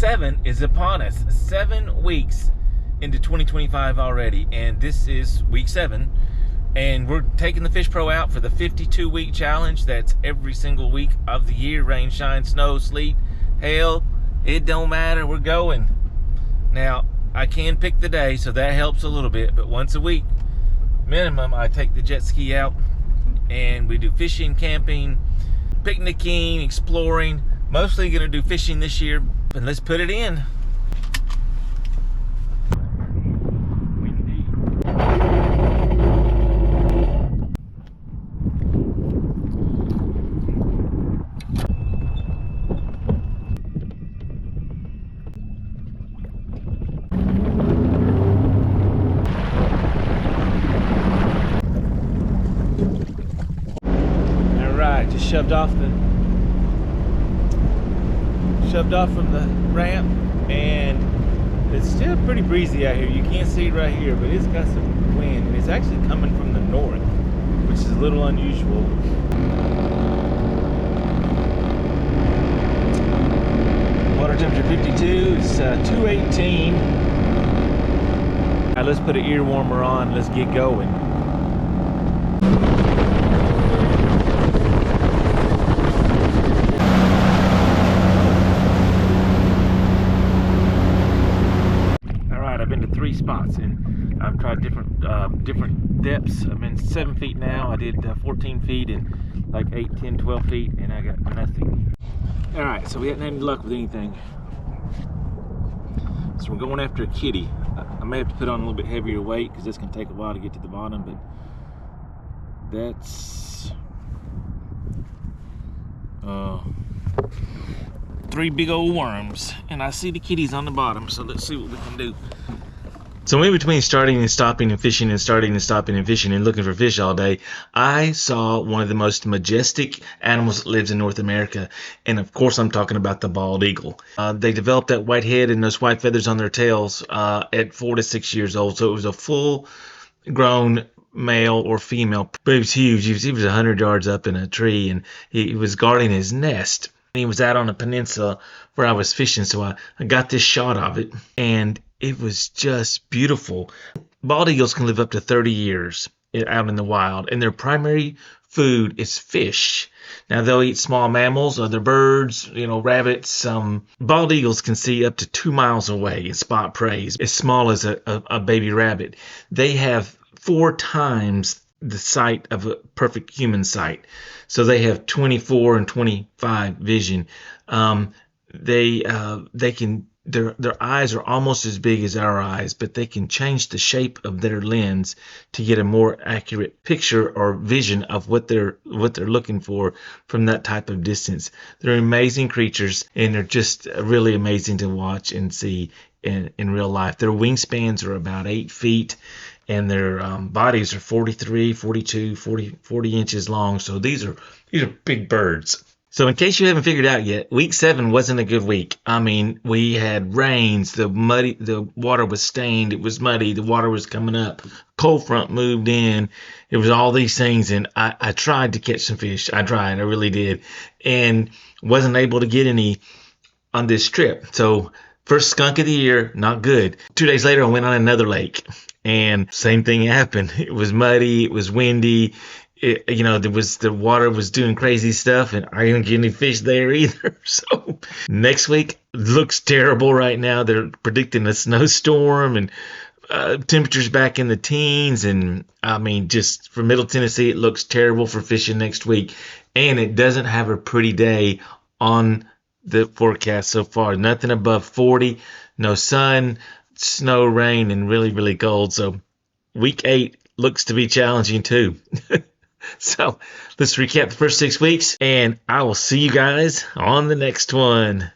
7 is upon us. 7 weeks into 2025 already, and this is week 7. And we're taking the Fishpro out for the 52-week challenge. That's every single week of the year. Rain, shine, snow, sleet, hail. It don't matter. We're going. Now, I can pick the day, so that helps a little bit. But once a week, minimum, I take the jet ski out. And we do fishing, camping, picnicking, exploring. Mostly going to do fishing this year. And let's put it in. Just shoved off from the ramp, and it's still pretty breezy out here. You can't see it right here, but it's got some wind, and it's actually coming from the north, which is a little unusual. Water temperature 52, it's 218. Now let's put an ear warmer on, let's get going. I've been to 3 spots, and I've tried different depths. I'm in 7 feet now. I did 14 feet and like 8, 10, 12 feet, and I got nothing. All right, so we hadn't had any luck with anything. So we're going after a kitty. I may have to put on a little bit heavier weight because this can take a while to get to the bottom, but that's 3 big old worms, and I see the kitties on the bottom, so let's see what we can do. So in between starting and stopping and fishing and starting and stopping and fishing and looking for fish all day, I saw one of the most majestic animals that lives in North America, and of course I'm talking about the bald eagle. They developed that white head and those white feathers on their tails at 4 to 6 years old, so it was a full grown male or female, but he was huge. He was 100 yards up in a tree, and he was guarding his nest. He was out on a peninsula where I was fishing, so I got this shot of it, and it was just beautiful. Bald eagles can live up to 30 years out in the wild, and their primary food is fish. Now, they'll eat small mammals, other birds, rabbits. Bald eagles can see up to 2 miles away and spot prey as small as a baby rabbit. They have 4 times the sight of a perfect human sight. So they have 24 and 25 vision. Their eyes are almost as big as our eyes, but they can change the shape of their lens to get a more accurate picture or vision of what they're looking for from that type of distance. They're amazing creatures, and they're just really amazing to watch and see in real life. Their wingspans are about 8 feet, and their bodies are 43, 42, 40 inches long. So these are big birds. So in case you haven't figured out yet, week 7 wasn't a good week. I mean, we had rains, the water was stained, it was muddy, the water was coming up, cold front moved in, it was all these things, and I tried to catch some fish. I really did, and wasn't able to get any on this trip. So first skunk of the year, not good. 2 days later, I went on another lake, and same thing happened. It was muddy, it was windy. The water was doing crazy stuff, and I didn't get any fish there either. So next week looks terrible right now. They're predicting a snowstorm, and temperatures back in the teens. And I mean, just for Middle Tennessee, it looks terrible for fishing next week. And it doesn't have a pretty day on the forecast so far. Nothing above 40, no sun, snow, rain, and really, really cold. So week 8 looks to be challenging too. So let's recap the first 6 weeks, and I will see you guys on the next one.